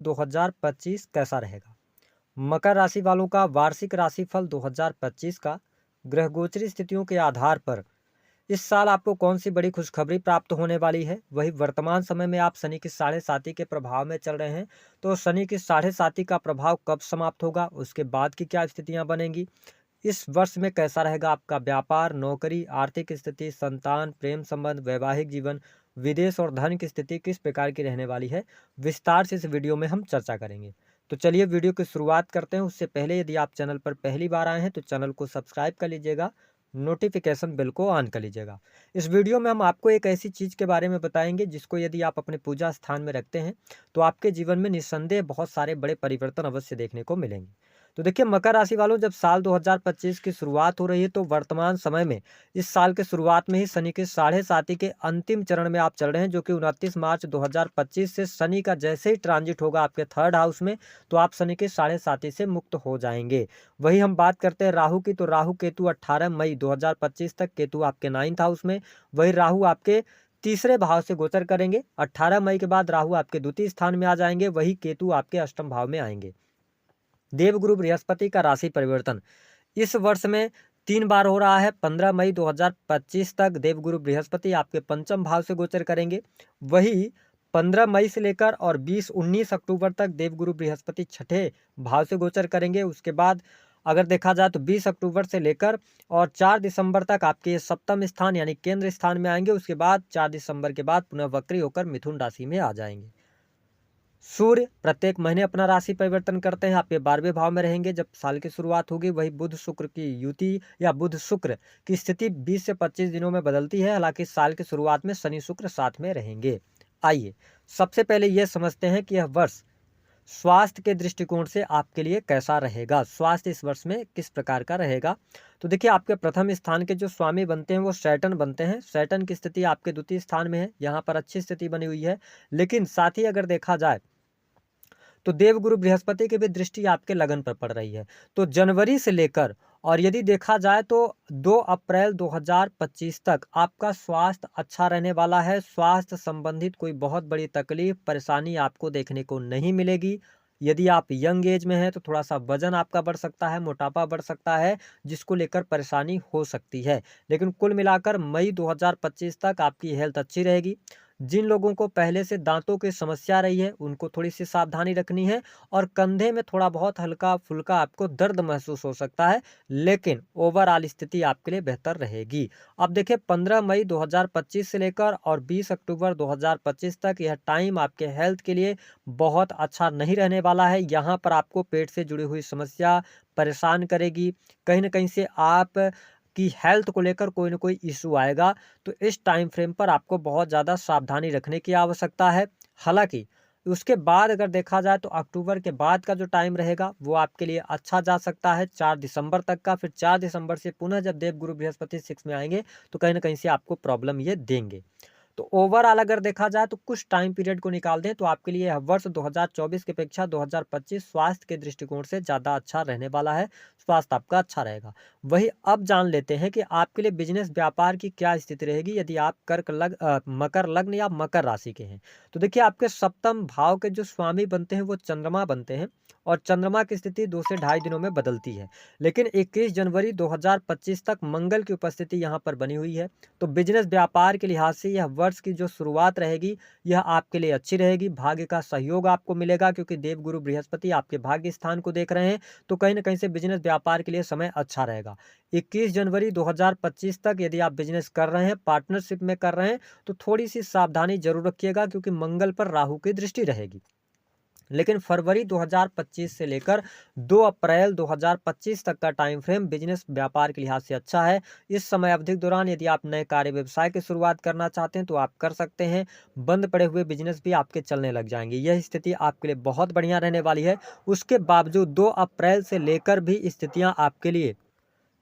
2025 कैसा रहेगा। मकर राशि वालों का वार्षिक राशिफल 2025 का ग्रह गोचरी स्थितियों के आधार पर इस साल आपको कौन सी बड़ी खुशखबरी प्राप्त होने वाली है। वही वर्तमान समय में आप शनि की साढ़े साती के प्रभाव में चल रहे हैं, तो शनि की साढ़े साती का प्रभाव कब समाप्त होगा, उसके बाद की क्या स्थितियां बनेंगी, इस वर्ष में कैसा रहेगा आपका व्यापार, नौकरी, आर्थिक स्थिति, संतान, प्रेम संबंध, वैवाहिक जीवन, विदेश और धन की स्थिति किस प्रकार की रहने वाली है, विस्तार से इस वीडियो में हम चर्चा करेंगे। तो चलिए वीडियो की शुरुआत करते हैं। उससे पहले यदि आप चैनल पर पहली बार आए हैं तो चैनल को सब्सक्राइब कर लीजिएगा, नोटिफिकेशन बेल को ऑन कर लीजिएगा। इस वीडियो में हम आपको एक ऐसी चीज़ के बारे में बताएंगे जिसको यदि आप अपने पूजा स्थान में रखते हैं तो आपके जीवन में निस्संदेह बहुत सारे बड़े परिवर्तन अवश्य देखने को मिलेंगे। तो देखिए मकर राशि वालों, जब साल 2025 की शुरुआत हो रही है तो वर्तमान समय में इस साल के शुरुआत में ही शनि के साढ़े साती के अंतिम चरण में आप चल रहे हैं, जो कि 29 मार्च 2025 से शनि का जैसे ही ट्रांजिट होगा आपके थर्ड हाउस में तो आप शनि के साढ़े साती से मुक्त हो जाएंगे। वही हम बात करते हैं राहु की, तो राहु केतु 18 मई 2025 तक केतु आपके 9th हाउस में, वही राहु आपके तीसरे भाव से गोचर करेंगे। 18 मई के बाद राहु आपके द्वितीय स्थान में आ जाएंगे, वही केतु आपके अष्टम भाव में आएंगे। देवगुरु बृहस्पति का राशि परिवर्तन इस वर्ष में 3 बार हो रहा है। 15 मई 2025 तक देवगुरु बृहस्पति आपके पंचम भाव से गोचर करेंगे। वही 15 मई से लेकर और 19 अक्टूबर तक देवगुरु बृहस्पति छठे भाव से गोचर करेंगे। उसके बाद अगर देखा जाए तो 20 अक्टूबर से लेकर और 4 दिसंबर तक आपके सप्तम स्थान यानी केंद्र स्थान में आएंगे। उसके बाद 4 दिसंबर के बाद पुनः वक्री होकर मिथुन राशि में आ जाएंगे। सूर्य प्रत्येक महीने अपना राशि परिवर्तन करते हैं, आपके 12वें भाव में रहेंगे जब साल की शुरुआत होगी। वही बुध शुक्र की युति या बुध शुक्र की स्थिति 20 से 25 दिनों में बदलती है। हालांकि साल की शुरुआत में शनि शुक्र साथ में रहेंगे। आइए सबसे पहले यह समझते हैं कि यह वर्ष स्वास्थ्य के दृष्टिकोण से आपके लिए कैसा रहेगा। स्वास्थ्य इस वर्ष में किस प्रकार का रहेगा। तो देखिए आपके प्रथम स्थान के जो स्वामी बनते हैं वो सैटर्न बनते हैं। सैटर्न की स्थिति आपके द्वितीय स्थान में है, यहाँ पर अच्छी स्थिति बनी हुई है। लेकिन साथ ही अगर देखा जाए तो देवगुरु बृहस्पति की भी दृष्टि आपके लगन पर पड़ रही है। तो जनवरी से लेकर और यदि देखा जाए तो 2 अप्रैल 2025 तक आपका स्वास्थ्य अच्छा रहने वाला है। स्वास्थ्य संबंधित कोई बहुत बड़ी तकलीफ परेशानी आपको देखने को नहीं मिलेगी। यदि आप यंग एज में हैं तो थोड़ा सा वजन आपका बढ़ सकता है, मोटापा बढ़ सकता है, जिसको लेकर परेशानी हो सकती है। लेकिन कुल मिलाकर मई 2025 तक आपकी हेल्थ अच्छी रहेगी। जिन लोगों को पहले से दांतों की समस्या रही है उनको थोड़ी सी सावधानी रखनी है और कंधे में थोड़ा बहुत हल्का फुल्का आपको दर्द महसूस हो सकता है, लेकिन ओवरऑल स्थिति आपके लिए बेहतर रहेगी। अब देखिए 15 मई 2025 से लेकर और 20 अक्टूबर 2025 तक यह टाइम आपके हेल्थ के लिए बहुत अच्छा नहीं रहने वाला है। यहाँ पर आपको पेट से जुड़ी हुई समस्या परेशान करेगी। कहीं ना कहीं से आप की हेल्थ को लेकर कोई ना कोई इशू आएगा। तो इस टाइम फ्रेम पर आपको बहुत ज़्यादा सावधानी रखने की आवश्यकता है। हालांकि उसके बाद अगर देखा जाए तो अक्टूबर के बाद का जो टाइम रहेगा वो आपके लिए अच्छा जा सकता है, 4 दिसंबर तक का। फिर 4 दिसंबर से पुनः जब देवगुरु बृहस्पति 6 में आएंगे तो कहीं ना कहीं से आपको प्रॉब्लम ये देंगे। तो ओवरऑल अगर देखा जाए तो कुछ टाइम पीरियड को निकाल दें तो आपके लिए यह वर्ष 2024 की अपेक्षा 2025 स्वास्थ्य के दृष्टिकोण से ज़्यादा अच्छा रहने वाला है। स्वास्थ्य आपका अच्छा रहेगा। वही अब जान लेते हैं कि आपके लिए बिजनेस व्यापार की क्या स्थिति रहेगी यदि आप मकर लग्न या मकर राशि के हैं। तो देखिए आपके सप्तम भाव के जो स्वामी बनते हैं वो चंद्रमा बनते हैं और चंद्रमा की स्थिति 2 से ढाई दिनों में बदलती है। लेकिन 21 जनवरी 2025 तक मंगल की उपस्थिति यहाँ पर बनी हुई है। तो बिजनेस व्यापार के लिहाज से यह वर्ष की जो शुरुआत रहेगी यह आपके लिए अच्छी रहेगी। भाग्य का सहयोग आपको मिलेगा क्योंकि देवगुरु बृहस्पति आपके भाग्य स्थान को देख रहे हैं। तो कहीं ना कहीं से बिजनेस व्यापार के लिए समय अच्छा रहेगा। 21 जनवरी 2025 तक यदि आप बिजनेस कर रहे हैं, पार्टनरशिप में कर रहे हैं, तो थोड़ी सी सावधानी जरूर रखिएगा क्योंकि मंगल पर राहु की दृष्टि रहेगी। लेकिन फरवरी 2025 से लेकर 2 अप्रैल 2025 तक का टाइम फ्रेम बिजनेस व्यापार के लिहाज से अच्छा है। इस समय अवधि के दौरान यदि आप नए कार्य व्यवसाय की शुरुआत करना चाहते हैं तो आप कर सकते हैं। बंद पड़े हुए बिजनेस भी आपके चलने लग जाएंगे। यह स्थिति आपके लिए बहुत बढ़िया रहने वाली है। उसके बावजूद 2 अप्रैल से लेकर भी स्थितियां आपके लिए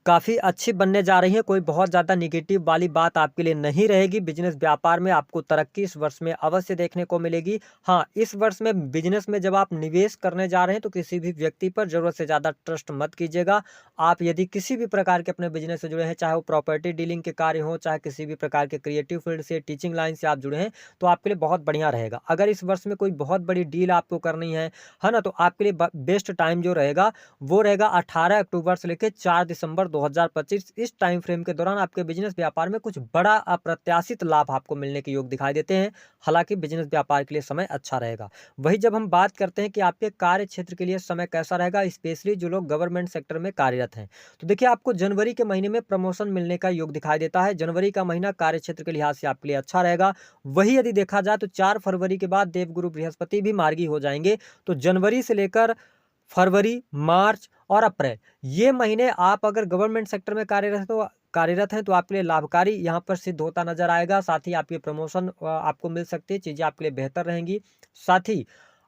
काफ़ी अच्छी बनने जा रही है। कोई बहुत ज़्यादा नेगेटिव वाली बात आपके लिए नहीं रहेगी। बिजनेस व्यापार में आपको तरक्की इस वर्ष में अवश्य देखने को मिलेगी। हाँ, इस वर्ष में बिजनेस में जब आप निवेश करने जा रहे हैं तो किसी भी व्यक्ति पर ज़रूरत से ज़्यादा ट्रस्ट मत कीजिएगा। आप यदि किसी भी प्रकार के अपने बिजनेस से जुड़े हैं, चाहे वो प्रॉपर्टी डीलिंग के कार्य हों, चाहे किसी भी प्रकार के क्रिएटिव फील्ड से, टीचिंग लाइन से आप जुड़े हैं, तो आपके लिए बहुत बढ़िया रहेगा। अगर इस वर्ष में कोई बहुत बड़ी डील आपको करनी है ना? तो आपके लिए बेस्ट टाइम जो रहेगा वो रहेगा 18 अक्टूबर से लेकर 4 दिसंबर 2025। इस टाइम फ्रेम के दौरान आपके बिजनेस व्यापार में कुछ बड़ा अप्रत्याशित लाभ आपको मिलने के योग दिखाई देते हैं। हालांकि बिजनेस व्यापार के लिए समय अच्छा रहेगा। वही जब हम बात करते हैं कि आपके कार्य क्षेत्र के लिए समय कैसा रहेगा, स्पेशली जो लोग गवर्नमेंट सेक्टर में कार्यरत हैं, तो देखिए आपको जनवरी के महीने में प्रमोशन मिलने का योग दिखाई देता है। जनवरी का महीना कार्य क्षेत्र के लिहाज से आपके लिए अच्छा रहेगा। वही यदि देखा जाए तो 4 फरवरी के बाद देवगुरु बृहस्पति भी मार्गी हो जाएंगे। तो जनवरी से लेकर फरवरी, मार्च और अप्रैल, ये महीने आप अगर गवर्नमेंट सेक्टर में कार्यरत हैं तो आपके लिए लाभकारी यहाँ पर सिद्ध होता नजर आएगा। साथ ही आपकी प्रमोशन आपको मिल सकती है, चीज़ें आपके लिए बेहतर रहेंगी। साथ ही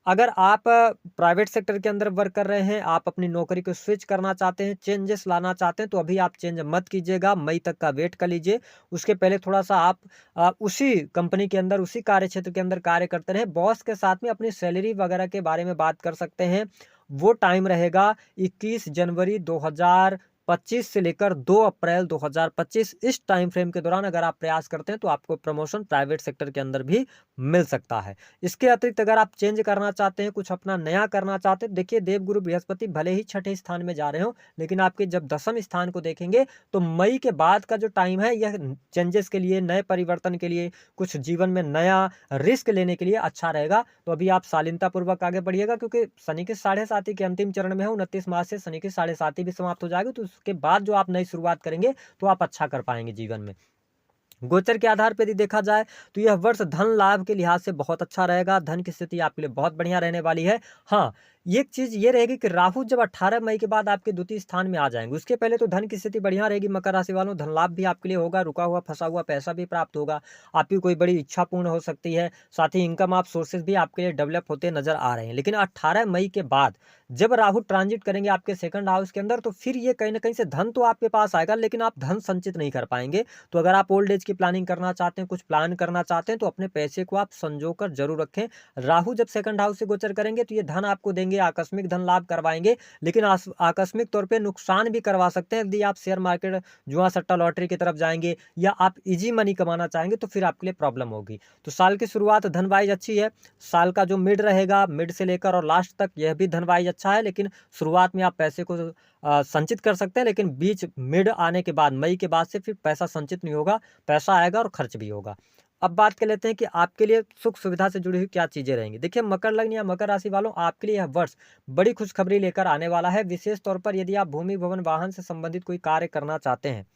अगर आप प्राइवेट सेक्टर के अंदर वर्क कर रहे हैं, आप अपनी नौकरी को स्विच करना चाहते हैं, चेंजेस लाना चाहते हैं, तो अभी आप चेंज मत कीजिएगा। मई तक का वेट कर लीजिए। उसके पहले थोड़ा सा आप उसी कंपनी के अंदर, उसी कार्य क्षेत्र के अंदर कार्य करते रहें। बॉस के साथ में अपनी सैलरी वगैरह के बारे में बात कर सकते हैं। वो टाइम रहेगा 21 जनवरी 2025 से लेकर 2 अप्रैल 2025। इस टाइम फ्रेम के दौरान अगर आप प्रयास करते हैं तो आपको प्रमोशन प्राइवेट सेक्टर के अंदर भी मिल सकता है। इसके अतिरिक्त अगर आप चेंज करना चाहते हैं, कुछ अपना नया करना चाहते हैं, देखिए देवगुरु बृहस्पति भले ही छठे स्थान में जा रहे हो, लेकिन आपके जब दसम स्थान को देखेंगे तो मई के बाद का जो टाइम है यह चेंजेस के लिए, नए परिवर्तन के लिए, कुछ जीवन में नया रिस्क लेने के लिए अच्छा रहेगा। तो अभी आप शालीनता पूर्वक आगे बढ़िएगा, क्योंकि शनि की साढ़े साथी के अंतिम चरण में है। 29 मार्च से शनि की साढ़े साथी भी समाप्त हो जाएगी, तो उसके बाद जो आप नई शुरुआत करेंगे तो आप अच्छा कर पाएंगे जीवन में। गोचर के आधार पर यदि देखा जाए तो यह वर्ष धन लाभ के लिहाज से बहुत अच्छा रहेगा। धन की स्थिति आपके लिए बहुत बढ़िया रहने वाली है। हाँ, एक चीज ये रहेगी कि राहु जब 18 मई के बाद आपके द्वितीय स्थान में आ जाएंगे, उसके पहले तो धन की स्थिति बढ़िया रहेगी। मकर राशि वालों, धन लाभ भी आपके लिए होगा, रुका हुआ फंसा हुआ पैसा भी प्राप्त होगा, आपकी कोई बड़ी इच्छा पूर्ण हो सकती है। साथ ही इनकम आप सोर्सेज भी आपके लिए डेवलप होते नजर आ रहे हैं। लेकिन 18 मई के बाद जब राहु ट्रांजिट करेंगे आपके सेकंड हाउस के अंदर, तो फिर ये कहीं ना कहीं से धन तो आपके पास आएगा, लेकिन आप धन संचित नहीं कर पाएंगे। तो अगर आप ओल्ड एज की प्लानिंग करना चाहते हैं, कुछ प्लान करना चाहते हैं, तो अपने पैसे को आप संजो कर जरूर रखें। राहु जब सेकंड हाउस से गोचर करेंगे तो ये धन आपको देंगे, आकस्मिक धन लाभ करवाएंगे, लेकिन आकस्मिक तौर पे नुकसान भी करवा सकते हैं। यदि आप शेयर मार्केट, जुआ सट्टा लॉटरी की तरफ जाएंगे या आप इजी मनी कमाना चाहेंगे तो फिर आपके लिए प्रॉब्लम होगी। तो साल की शुरुआत धन वाइज अच्छी है। साल का जो मिड रहेगा, मिड से लेकर और लास्ट तक, यह भी धन वाइज अच्छा है। लेकिन शुरुआत में आप पैसे को संचित कर सकते हैं, लेकिन बीच मिड आने के बाद, मई के बाद से फिर पैसा संचित नहीं होगा, पैसा आएगा और खर्च भी होगा। अब बात कर लेते हैं कि आपके लिए सुख सुविधा से जुड़ी हुई क्या चीजें रहेंगी। देखिए मकर लग्न या मकर राशि वालों, आपके लिए यह वर्ष बड़ी खुशखबरी लेकर आने वाला है। विशेष तौर पर यदि आप भूमि भवन वाहन से संबंधित कोई कार्य करना चाहते हैं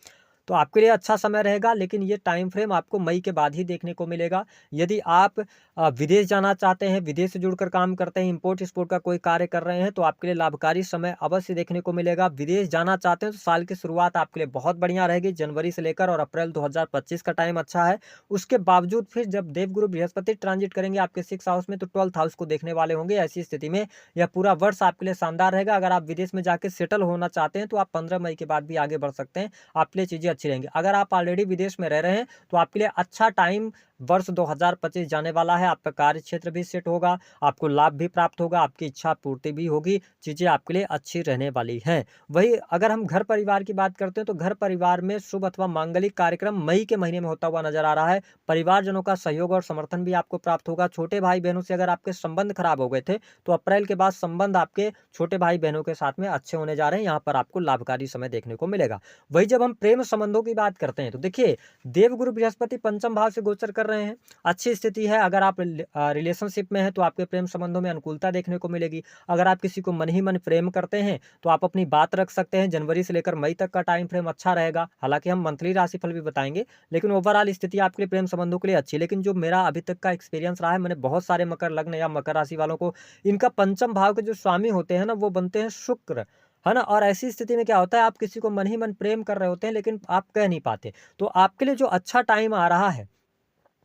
तो आपके लिए अच्छा समय रहेगा, लेकिन ये टाइम फ्रेम आपको मई के बाद ही देखने को मिलेगा। यदि आप विदेश जाना चाहते हैं, विदेश से जुड़कर काम करते हैं, इंपोर्ट एक्सपोर्ट का कोई कार्य कर रहे हैं, तो आपके लिए लाभकारी समय अवश्य देखने को मिलेगा। विदेश जाना चाहते हैं तो साल की शुरुआत आपके लिए बहुत बढ़िया रहेगी। जनवरी से लेकर और अप्रैल 2025 का टाइम अच्छा है। उसके बावजूद फिर जब देवगुरु बृहस्पति ट्रांजिट करेंगे आपके 6 हाउस में, तो 12th हाउस को देखने वाले होंगे। ऐसी स्थिति में यह पूरा वर्ष आपके लिए शानदार रहेगा। अगर आप विदेश में जाकर सेटल होना चाहते हैं तो आप 15 मई के बाद भी आगे बढ़ सकते हैं, आपके लिए चीजें अच्छी रहेंगी। अगर आप ऑलरेडी विदेश में रह रहे हैं तो आपके लिए अच्छा टाइम वर्ष 2025 जाने वाला है। आपका कार्य क्षेत्र भी सेट होगा, आपको लाभ भी प्राप्त होगा, आपकी इच्छा पूर्ति भी होगी, चीजें आपके लिए अच्छी रहने वाली हैं। वही अगर हम घर परिवार की बात करते हैं तो घर परिवार में शुभ अथवा मांगलिक कार्यक्रम मई के महीने में होता हुआ नजर आ रहा है। परिवारजनों का सहयोग और समर्थन भी आपको प्राप्त होगा। छोटे भाई बहनों से अगर आपके संबंध खराब हो गए थे तो अप्रैल के बाद संबंध आपके छोटे भाई बहनों के साथ में अच्छे होने जा रहे हैं। यहाँ पर आपको लाभकारी समय देखने को मिलेगा। वही जब हम प्रेम संबंधों की बात करते हैं तो देखिए देवगुरु बृहस्पति पंचम भाव से गोचर कर रहे हैं, अच्छी स्थिति है। अगर आप रिलेशनशिप में हैं तो आपके प्रेम संबंधों में अनुकूलता देखने को मिलेगी। अगर आप किसी को मन ही मन प्रेम करते हैं तो आप अपनी बात रख सकते हैं। जनवरी से लेकर मई तक का टाइम फ्रेम अच्छा रहेगा। हालांकि हम मंथली राशिफल भी बताएंगे, लेकिन ओवरऑल स्थिति आपके लिए प्रेम संबंधों के लिए अच्छी है। लेकिन जो मेरा अभी तक का एक्सपीरियंस रहा है, मैंने बहुत सारे मकर लग्न या मकर राशि वालों को, इनका पंचम भाव के जो स्वामी होते हैं ना, वो बनते हैं शुक्र, है ना। और ऐसी स्थिति में क्या होता है, आप किसी को मन ही मन प्रेम कर रहे होते हैं लेकिन आप कह नहीं पाते। तो आपके लिए जो अच्छा टाइम आ रहा है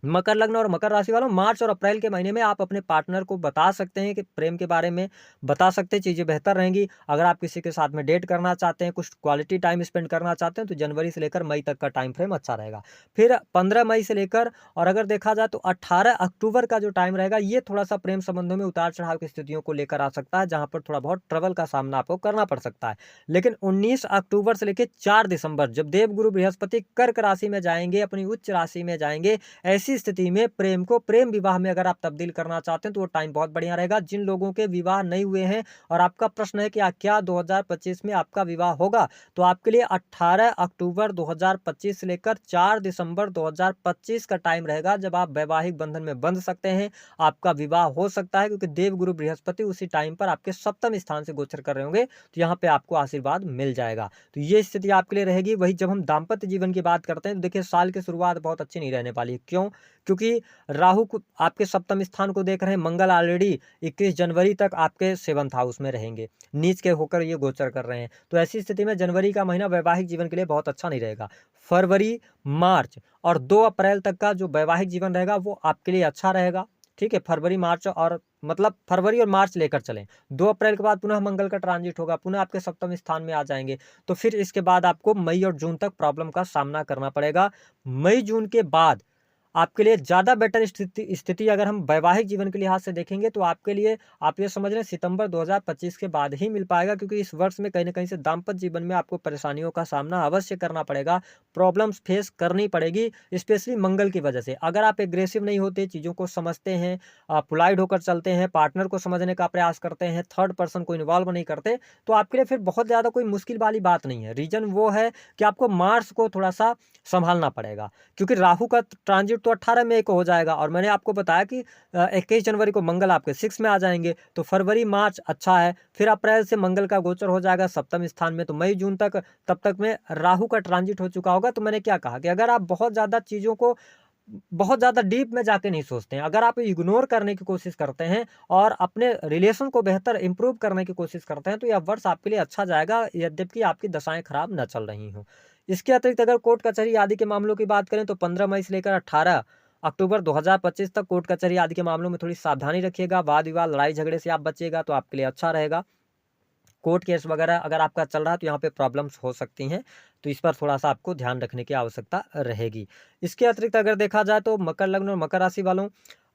मकर लग्न और मकर राशि वालों, मार्च और अप्रैल के महीने में आप अपने पार्टनर को बता सकते हैं कि प्रेम के बारे में बता सकते हैं, चीज़ें बेहतर रहेंगी। अगर आप किसी के साथ में डेट करना चाहते हैं, कुछ क्वालिटी टाइम स्पेंड करना चाहते हैं, तो जनवरी से लेकर मई तक का टाइम फ्रेम अच्छा रहेगा। फिर 15 मई से लेकर और अगर देखा जाए तो 18 अक्टूबर का जो टाइम रहेगा, ये थोड़ा-सा प्रेम संबंधों में उतार-चढ़ाव की स्थितियों को लेकर आ सकता है, जहाँ पर थोड़ा बहुत ट्रबल का सामना आपको करना पड़ सकता है। लेकिन 19 अक्टूबर से लेके 4 दिसंबर, जब देवगुरु बृहस्पति कर्क राशि में जाएँगे, अपनी उच्च राशि में जाएँगे, ऐसी स्थिति में प्रेम को प्रेम विवाह में अगर आप तब्दील करना चाहते हैं तो वो टाइम बहुत बढ़िया रहेगा। जिन लोगों के विवाह नहीं हुए हैं और आपका प्रश्न है कि क्या 2025 में आपका विवाह होगा, तो आपके लिए 18 अक्टूबर 2025 से लेकर 4 दिसंबर 2025 का टाइम रहेगा, जब आप वैवाहिक बंधन में बंध सकते हैं, आपका विवाह हो सकता है, क्योंकि देवगुरु बृहस्पति उसी टाइम पर आपके सप्तम स्थान से गोचर कर रहे होंगे, तो यहाँ पे आपको आशीर्वाद मिल जाएगा। तो ये स्थिति आपके लिए रहेगी। वही जब हम दाम्पत्य जीवन की बात करते हैं तो देखिए, साल की शुरुआत बहुत अच्छी नहीं रहने वाली है। क्यों? क्योंकि राहु को आपके सप्तम स्थान को देख रहे हैं, मंगल ऑलरेडी 21 जनवरी तक आपके 7th हाउस में रहेंगे, नीच के होकर ये गोचर कर रहे हैं। तो ऐसी स्थिति में जनवरी का महीना वैवाहिक जीवन के लिए बहुत अच्छा नहीं रहेगा। फरवरी, मार्च और 2 अप्रैल तक का जो वैवाहिक जीवन रहेगा वो आपके लिए अच्छा रहेगा। ठीक है, फरवरी, मार्च और मतलब फरवरी और मार्च लेकर चलें। 2 अप्रैल के बाद पुनः मंगल का ट्रांजिट होगा, पुनः आपके सप्तम स्थान में आ जाएंगे। तो फिर इसके बाद आपको मई और जून तक प्रॉब्लम का सामना करना पड़ेगा। मई जून के बाद आपके लिए ज़्यादा बेटर स्थिति अगर हम वैवाहिक जीवन के लिहाज से देखेंगे, तो आपके लिए आप ये समझ लें सितंबर 2025 के बाद ही मिल पाएगा, क्योंकि इस वर्ष में कहीं न कहीं से दाम्पत्य जीवन में आपको परेशानियों का सामना अवश्य करना पड़ेगा, प्रॉब्लम्स फेस करनी पड़ेगी, स्पेशली मंगल की वजह से। अगर आप एग्रेसिव नहीं होते, चीज़ों को समझते हैं, पोलाइट होकर चलते हैं, पार्टनर को समझने का प्रयास करते हैं, थर्ड पर्सन को इन्वॉल्व नहीं करते, तो आपके लिए फिर बहुत ज़्यादा कोई मुश्किल वाली बात नहीं है। रीज़न वो है कि आपको मार्स को थोड़ा-सा सँभालना पड़ेगा, क्योंकि राहु का ट्रांजिट तो 18 मई को हो जाएगा और मैंने आपको बताया कि 21 जनवरी को मंगल आपके 6 में आ जाएँगे, तो फरवरी, मार्च अच्छा है। फिर अप्रैल से मंगल का गोचर हो जाएगा सप्तम स्थान में, तो मई, जून तक तब तक में राहु का ट्रांजिट हो चुका होगा। तो मैंने क्या कहा कि अगर आप बहुत ज़्यादा चीज़ों को बहुत ज़्यादा डीप में जाके नहीं सोचते हैं, अगर आप इग्नोर करने की कोशिश करते हैं और अपने रिलेशन को बेहतर इम्प्रूव करने की कोशिश करते हैं, तो यह वर्ष आपके लिए अच्छा जाएगा, यद्यपि आपकी दशाएँ खराब ना चल रही हों। इसके अतिरिक्त अगर कोर्ट कचहरी आदि के मामलों की बात करें, तो 15 मई से लेकर 18 अक्टूबर 2025 तक कोर्ट कचहरी आदि के मामलों में थोड़ी सावधानी रखिएगा। वाद-विवाद, लड़ाई-झगड़े से आप बचिएगा तो आपके लिए अच्छा रहेगा। कोर्ट केस वगैरह अगर आपका चल रहा है तो यहाँ पे प्रॉब्लम्स हो सकती हैं, तो इस पर थोड़ा-सा आपको ध्यान रखने की आवश्यकता रहेगी। इसके अतिरिक्त अगर देखा जाए तो मकर लग्न और मकर राशि वालों,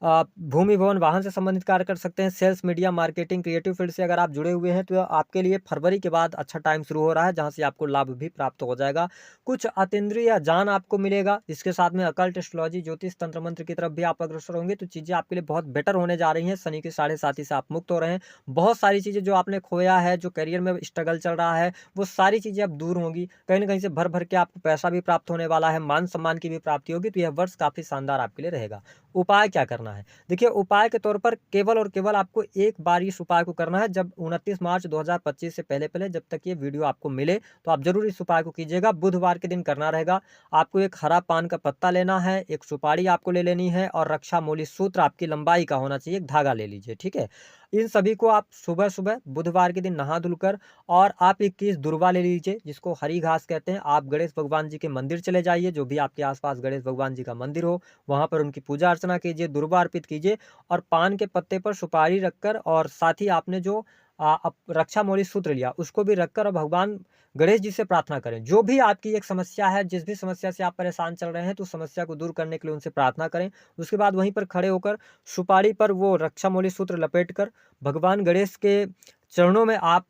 भूमि, भवन, वाहन से संबंधित कार्य कर सकते हैं। Sales, media, marketing, creative field से अगर आप जुड़े हुए हैं, तो आपके लिए फरवरी के बाद अच्छा टाइम शुरू हो रहा है, जहाँ से आपको लाभ भी प्राप्त हो जाएगा। कुछ अतीन्द्रिय ज्ञान आपको मिलेगा, इसके साथ में अकल्ट, एस्ट्रोलॉजी, ज्योतिष, तंत्र मंत्र की तरफ भी आप अग्रसर होंगे, तो चीज़ें आपके लिए बहुत बेटर होने जा रही हैं। शनि के साढ़े साथी से आप मुक्त हो रहे हैं। बहुत सारी चीज़ें जो आपने खोया है, जो करियर में स्ट्रगल चल रहा है, वो सारी चीज़ें अब दूर होंगी। कहीं न कहीं से भर-भर के आपको पैसा भी प्राप्त होने वाला है, मान-सम्मान की भी प्राप्ति होगी, तो यह वर्ष काफ़ी शानदार आपके लिए रहेगा। उपाय क्या करना है? देखिए, उपाय के तौर पर केवल और केवल आपको एक बार इस उपाय को करना है, जब 29 मार्च 2025 से पहले-पहले जब तक ये वीडियो आपको मिले, तो आप ज़रूर इस उपाय को कीजिएगा। बुधवार के दिन करना रहेगा। आपको एक हरा पान का पत्ता लेना है, एक सुपारी आपको ले लेनी है और रक्षा मूली सूत्र आपकी लंबाई का होना चाहिए, एक धागा ले लीजिए, ठीक है? इन सभी को आप सुबह-सुबह बुधवार के दिन नहा-धुलकर और आप 21 दुर्वा ले लीजिए, जिसको हरी घास कहते हैं। आप गणेश भगवान जी के मंदिर चले जाइए, जो भी आपके आस-पास गणेश भगवान जी का मंदिर हो, वहाँ पर उनकी पूजा अर्चना कीजिए, दुर्वा अर्पित कीजिए और पान के पत्ते पर सुपारी रखकर और साथ ही आपने जो रक्षा मौली सूत्र लिया, उसको भी रखकर और भगवान गणेश जी से प्रार्थना करें। जो भी आपकी एक समस्या है, जिस भी समस्या से आप परेशान चल रहे हैं, तो उस समस्या को दूर करने के लिए उनसे प्रार्थना करें। उसके बाद वहीं पर खड़े होकर सुपारी पर वो रक्षा मौली सूत्र लपेटकर भगवान गणेश के चरणों में आप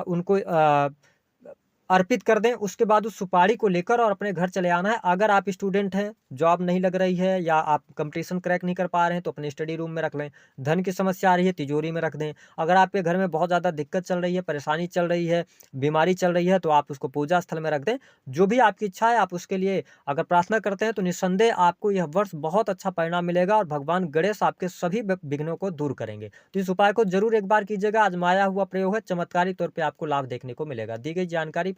उनको अर्पित कर दें। उसके बाद उस सुपारी को लेकर और अपने घर चले आना है। अगर आप स्टूडेंट हैं, जॉब नहीं लग रही है या आप कंपटीशन क्रैक नहीं कर पा रहे हैं, तो अपने स्टडी रूम में रख लें। धन की समस्या आ रही है, तिजोरी में रख दें। अगर आपके घर में बहुत ज़्यादा दिक्कत चल रही है, परेशानी चल रही है, बीमारी चल रही है, तो आप उसको पूजा स्थल में रख दें। जो भी आपकी इच्छा है, आप उसके लिए अगर प्रार्थना करते हैं, तो निस्संदेह आपको यह वर्ष बहुत अच्छा परिणाम मिलेगा और भगवान गणेश आपके सभी विघ्नों को दूर करेंगे। तो इस उपाय को ज़रूर एक बार कीजिएगा। आजमाया हुआ प्रयोग है, चमत्कारिक तौर पे आपको लाभ देखने को मिलेगा। दी गई जानकारी